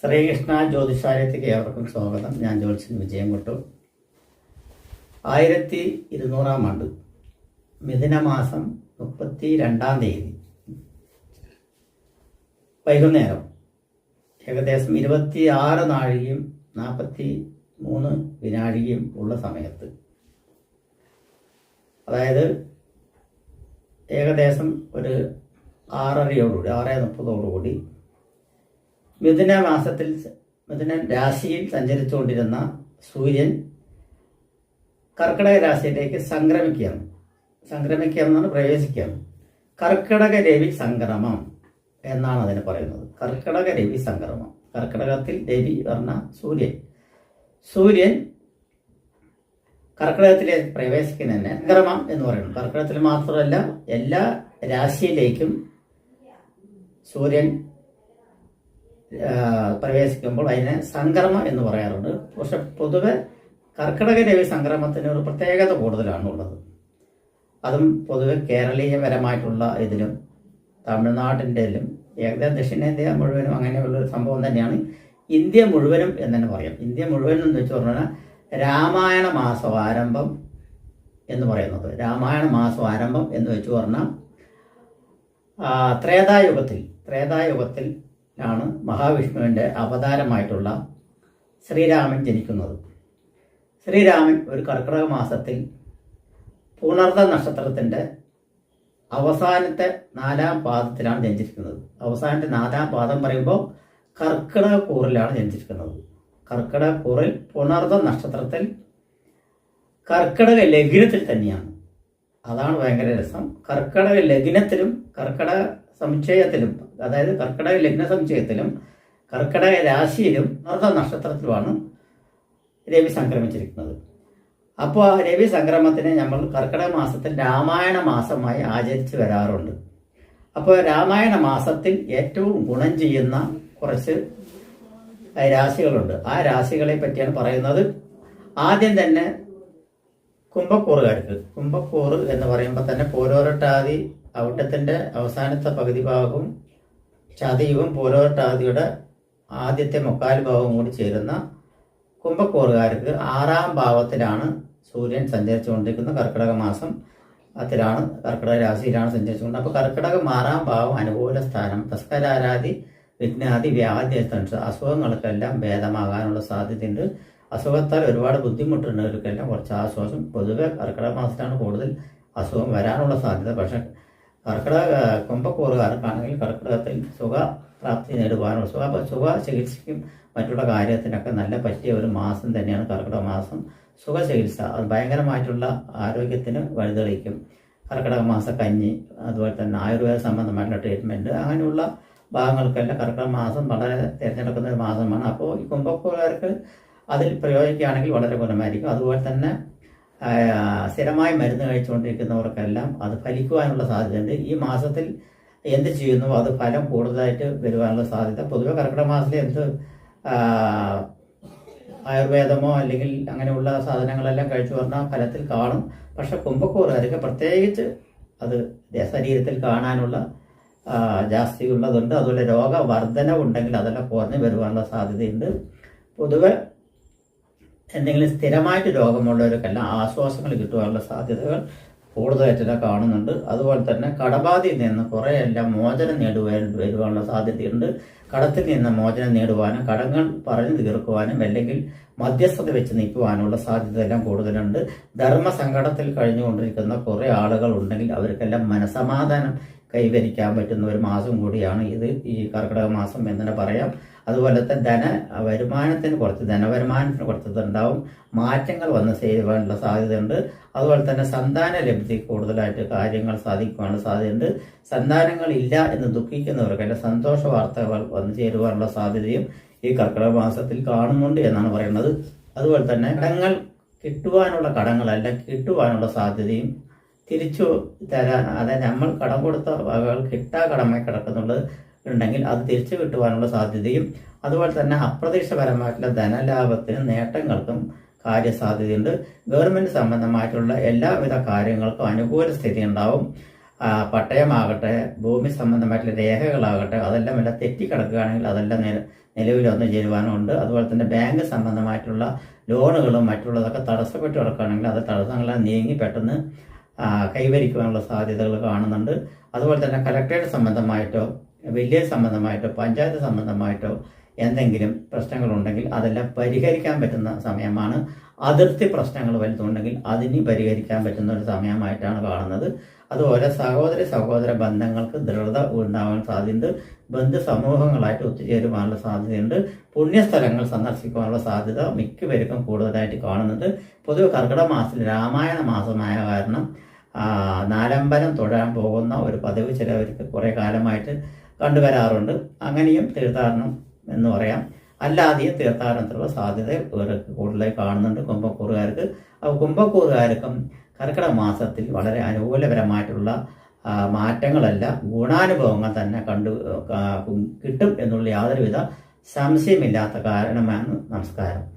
ശ്രീകൃഷ്ണ ജ്യോതിഷാലയത്തിലേക്ക് ഏവർക്കും സ്വാഗതം. ഞാൻ ജ്യോത്സ്യൻ വിജയൻകുട്ടു. 1200 ആണ്ട് മിഥുനമാസം 32 തീയതി വൈകുന്നേരം ഏകദേശം 26 നാഴികയും 43 വിനാഴികയും ഉള്ള സമയത്ത്, അതായത് ഏകദേശം ഒരു 6:30 6:30 മിഥുന രാശിയിൽ സഞ്ചരിച്ചുകൊണ്ടിരുന്ന സൂര്യൻ കർക്കിടക രാശിയിലേക്ക് സംക്രമിക്കുകയാണ്, പ്രവേശിക്കുകയാണ്. കർക്കിടക രവി സംക്രമം എന്നാണ് അതിന് പറയുന്നത്. കർക്കിടക രവി സംക്രമം. കർക്കിടകത്തിൽ രവി പറഞ്ഞ സൂര്യൻ കർക്കിടകത്തിലേക്ക് പ്രവേശിക്കുന്നതിന് സംക്രമം എന്ന് പറയുന്നു. കർക്കിടകത്തിൽ മാത്രമല്ല, എല്ലാ രാശിയിലേക്കും സൂര്യൻ പ്രവേശിക്കുമ്പോൾ അതിനെ സംക്രമം എന്ന് പറയാറുണ്ട്. പക്ഷെ പൊതുവെ കർക്കിടക രവി സംക്രമത്തിന് ഒരു പ്രത്യേകത കൂടുതലാണ് ഉള്ളത്. അതും പൊതുവെ കേരളീയപരമായിട്ടുള്ള ഇതിലും തമിഴ്നാട്ടിൻ്റെയിലും ഏകദേശം ദക്ഷിണേന്ത്യ മുഴുവനും അങ്ങനെയുള്ളൊരു സംഭവം തന്നെയാണ്. ഇന്ത്യ മുഴുവനും എന്ന് തന്നെ പറയാം. ഇന്ത്യ മുഴുവനും എന്ന് വെച്ച് പറഞ്ഞാൽ രാമായണ മാസവാരംഭം എന്ന് പറയുന്നത്. രാമായണ മാസവാരംഭം എന്ന് വെച്ച് പറഞ്ഞാൽ ത്രേതായുഗത്തിൽ ആണ് മഹാവിഷ്ണുവിൻ്റെ അവതാരമായിട്ടുള്ള ശ്രീരാമൻ ജനിക്കുന്നത്. ശ്രീരാമൻ ഒരു കർക്കിടക മാസത്തിൽ പുണർദ നക്ഷത്രത്തിൻ്റെ അവസാനത്തെ 4-ാം പാദത്തിലാണ് ജനിച്ചിരിക്കുന്നത്. അവസാനത്തെ 4-ാം പാദം പറയുമ്പോൾ കർക്കിടക കൂറിലാണ് ജനിച്ചിരിക്കുന്നത്. കർക്കിടക കൂറിൽ പുണർദ നക്ഷത്രത്തിൽ കർക്കിടക ലഗ്നത്തിൽ തന്നെയാണ്. അതാണ് ഭയങ്കര രസം. കർക്കിടക ലഗ്നത്തിലും കർക്കിടക സമുച്ചയത്തിലും, അതായത് കർക്കിടക ലഗ്ന സമുച്ചയത്തിലും കർക്കിടക രാശിയിലും പുണർദ നക്ഷത്രത്തിലുമാണ് രവി സംക്രമിച്ചിരിക്കുന്നത്. അപ്പോൾ ആ രവി സംക്രമത്തിനെ നമ്മൾ കർക്കിടക മാസത്തിൽ രാമായണ മാസമായി ആചരിച്ചു വരാറുണ്ട്. അപ്പോൾ രാമായണ മാസത്തിൽ ഏറ്റവും ഗുണം ചെയ്യുന്ന കുറച്ച് രാശികളുണ്ട്. ആ രാശികളെ പറ്റിയാണ് പറയുന്നത്. ആദ്യം തന്നെ കുംഭക്കൂറുകാർക്ക്. കുംഭക്കൂറ് എന്ന് പറയുമ്പോൾ തന്നെ പോരോരട്ടാതി ഔട്ടത്തിൻ്റെ അവസാനത്തെ പകുതി ഭാഗവും ചതയവും പോരോരട്ടാതിയുടെ ആദ്യത്തെ 3/4 ഭാഗവും കൂടി ചേരുന്ന കുംഭക്കൂറുകാർക്ക് 6-ാം ഭാവത്തിലാണ് സൂര്യൻ സഞ്ചരിച്ചുകൊണ്ടിരിക്കുന്നത്. കർക്കിടക മാസം അതിലാണ്, കർക്കിടക രാശിയിലാണ് സഞ്ചരിച്ചുകൊണ്ട്. അപ്പോൾ കർക്കിടകം 6-ാം ഭാവം അനുകൂല സ്ഥാനം. തസ്കരാരാതി വിഘ്നാതി വ്യാധി അസുഖങ്ങൾക്കെല്ലാം ഭേദമാകാനുള്ള സാധ്യതയുണ്ട്. അസുഖത്താൽ ഒരുപാട് ബുദ്ധിമുട്ടുന്നവർക്കെല്ലാം കുറച്ച് ആശ്വാസം. പൊതുവെ കർക്കിടക മാസത്തിലാണ് കൂടുതൽ അസുഖം വരാനുള്ള സാധ്യത. പക്ഷെ കുംഭക്കൂറുകാർക്കാണെങ്കിൽ കർക്കിടകത്തിൽ സുഖപ്രാപ്തി നേടുവാനുള്ള സുഖ ചികിത്സയ്ക്കും മറ്റുള്ള കാര്യത്തിനൊക്കെ നല്ല പറ്റിയ ഒരു മാസം തന്നെയാണ് കർക്കിടക മാസം. സുഖ ചികിത്സ അത് ഭയങ്കരമായിട്ടുള്ള ആരോഗ്യത്തിന് വഴിതെളിക്കും. കർക്കിടക മാസ കഞ്ഞി, അതുപോലെ തന്നെ ആയുർവേദ സംബന്ധമായിട്ടുള്ള ട്രീറ്റ്മെൻറ്റ്, അങ്ങനെയുള്ള ഭാഗങ്ങൾക്കെല്ലാം കർക്കിടക മാസം വളരെ തിരഞ്ഞെടുക്കുന്ന ഒരു മാസമാണ്. അപ്പോൾ ഈ കുംഭക്കൂറുകാർക്ക് അതിൽ പ്രയോഗിക്കുകയാണെങ്കിൽ വളരെ ഗുണമായിരിക്കും. അതുപോലെ തന്നെ സ്ഥിരമായി മരുന്ന് കഴിച്ചുകൊണ്ടിരിക്കുന്നവർക്കെല്ലാം അത് ഫലിക്കുവാനുള്ള സാധ്യതയുണ്ട്. ഈ മാസത്തിൽ എന്ത് ചെയ്യുന്നു അത് ഫലം കൂടുതലായിട്ട് വരുവാനുള്ള സാധ്യത. പൊതുവെ കർക്കിടക മാസത്തിൽ എന്ത് ആയുർവേദമോ അല്ലെങ്കിൽ അങ്ങനെയുള്ള സാധനങ്ങളെല്ലാം കഴിച്ചു പറഞ്ഞാൽ ഫലത്തിൽ കാണും. പക്ഷെ കുംഭക്കൂറുകാർക്ക് പ്രത്യേകിച്ച് അത് ശരീരത്തിൽ കാണാനുള്ള ജാസ്തിയുള്ളതുണ്ട്. അതുപോലെ രോഗവർദ്ധനവുണ്ടെങ്കിൽ അതെല്ലാം കുറഞ്ഞു വരുവാനുള്ള സാധ്യതയുണ്ട്. പൊതുവെ എന്തെങ്കിലും സ്ഥിരമായിട്ട് രോഗമുള്ളവർക്കെല്ലാം ആശ്വാസങ്ങൾ കിട്ടുവാനുള്ള സാധ്യതകൾ കൂടുതലായിട്ട് കാണുന്നുണ്ട്. അതുപോലെ തന്നെ കടബാധയിൽ നിന്ന് കുറേയെല്ലാം മോചനം വരുവാനുള്ള സാധ്യതയുണ്ട്. കടത്തിൽ നിന്ന് മോചനം നേടുവാനും കടങ്ങൾ പറഞ്ഞു തീർക്കുവാനും അല്ലെങ്കിൽ മധ്യസ്ഥത വെച്ച് നിൽക്കുവാനുള്ള സാധ്യത എല്ലാം കൂടുതലുണ്ട്. ധർമ്മസങ്കടത്തിൽ കഴിഞ്ഞുകൊണ്ടിരിക്കുന്ന കുറേ ആളുകൾ ഉണ്ടെങ്കിൽ അവർക്കെല്ലാം മനസമാധാനം കൈവരിക്കാൻ പറ്റുന്ന ഒരു മാസം കൂടിയാണ് ഇത്, ഈ കർക്കിടക മാസം എന്ന് തന്നെ പറയാം. അതുപോലെ തന്നെ ധനവരുമാനത്തിന് കുറച്ചുണ്ടാവും. മാറ്റങ്ങൾ വന്ന് ചെയ്യുവാനുള്ള സാധ്യതയുണ്ട്. അതുപോലെ തന്നെ സന്താന ലബ്ധി കൂടുതലായിട്ട് കാര്യങ്ങൾ സാധിക്കുവാനുള്ള സാധ്യതയുണ്ട്. സന്താനങ്ങൾ ഇല്ല എന്ന് ദുഃഖിക്കുന്നവർക്കെല്ലാം സന്തോഷ വാർത്തകൾ വന്നു ചേരുവാനുള്ള സാധ്യതയും ഈ കർക്കിടക മാസത്തിൽ കാണുന്നുണ്ട് എന്നാണ് പറയുന്നത്. അതുപോലെ തന്നെ കടങ്ങളെല്ലാം കിട്ടുവാനുള്ള സാധ്യതയും തിരിച്ചു തരാൻ, അതായത് നമ്മൾ കടം കൊടുത്ത വകകൾ കടമായി കിടക്കുന്നുള്ളത് ഉണ്ടെങ്കിൽ അത് തിരിച്ചു കിട്ടുവാനുള്ള സാധ്യതയും, അതുപോലെ തന്നെ അപ്രതീക്ഷിതപരമായിട്ടുള്ള ധനലാഭത്തിനും നേട്ടങ്ങൾക്കും കാര്യസാധ്യതയുണ്ട്. ഗവൺമെൻറ് സംബന്ധമായിട്ടുള്ള എല്ലാവിധ കാര്യങ്ങൾക്കും അനുകൂല സ്ഥിതി ഉണ്ടാവും. പട്ടയമാകട്ടെ, ഭൂമി സംബന്ധമായിട്ടുള്ള രേഖകളാകട്ടെ, അതെല്ലാം എല്ലാം തെറ്റിക്കിടക്കുകയാണെങ്കിൽ അതെല്ലാം നിലവിൽ വന്നു ചേരുവാനുണ്ട്. അതുപോലെ തന്നെ ബാങ്ക് സംബന്ധമായിട്ടുള്ള ലോണുകളും മറ്റുള്ളതൊക്കെ തടസ്സപ്പെട്ട് കിടക്കുകയാണെങ്കിൽ അത് തടസ്സങ്ങളെല്ലാം നീങ്ങി പെട്ടെന്ന് കൈവരിക്കുവാനുള്ള സാധ്യതകൾ കാണുന്നുണ്ട്. അതുപോലെ തന്നെ കളക്ടറേറ്റ് സംബന്ധമായിട്ടോ വില്ലേജ് സംബന്ധമായിട്ടോ പഞ്ചായത്ത് സംബന്ധമായിട്ടോ എന്തെങ്കിലും പ്രശ്നങ്ങളുണ്ടെങ്കിൽ അതെല്ലാം പരിഹരിക്കാൻ പറ്റുന്ന സമയമാണ്. അതിർത്തി പ്രശ്നങ്ങൾ വലുതുണ്ടെങ്കിൽ അതിന് പരിഹരിക്കാൻ പറ്റുന്ന ഒരു സമയമായിട്ടാണ് കാണുന്നത്. അതുപോലെ സഹോദര ബന്ധങ്ങൾക്ക് ദൃഢത ഉണ്ടാവാൻ സാധ്യതയുണ്ട്. ബന്ധു സമൂഹങ്ങളായിട്ട് ഒത്തുചേരുവാനുള്ള സാധ്യതയുണ്ട്. പുണ്യസ്ഥലങ്ങൾ സന്ദർശിക്കുവാനുള്ള സാധ്യത മിക്കവർക്കും കൂടുതലായിട്ട് കാണുന്നുണ്ട്. പൊതുവെ കർക്കിടക മാസത്തിൽ രാമായണ മാസമായ കാരണം നാലമ്പലം തൊഴാൻ പോകുന്ന ഒരു പതിവ് ചിലവർക്ക് കുറേ കാലമായിട്ട് കണ്ടുവരാറുണ്ട്. അങ്ങനെയും തീർത്ഥാടനം എന്ന് പറയാം. അല്ലാതെയും തീർത്ഥാടനത്തിലുള്ള സാധ്യത ഇവർക്ക് കൂടുതലായി കാണുന്നുണ്ട് കുംഭക്കൂറുകാർക്ക്. കുംഭക്കൂറുകാർക്കും കർക്കിടക മാസത്തിൽ വളരെ അനുകൂലപരമായിട്ടുള്ള മാറ്റങ്ങളല്ല ഗുണാനുഭവങ്ങൾ തന്നെ കിട്ടും എന്നുള്ള യാതൊരുവിധ സംശയമില്ലാത്ത കാരണമാണ്. നമസ്കാരം.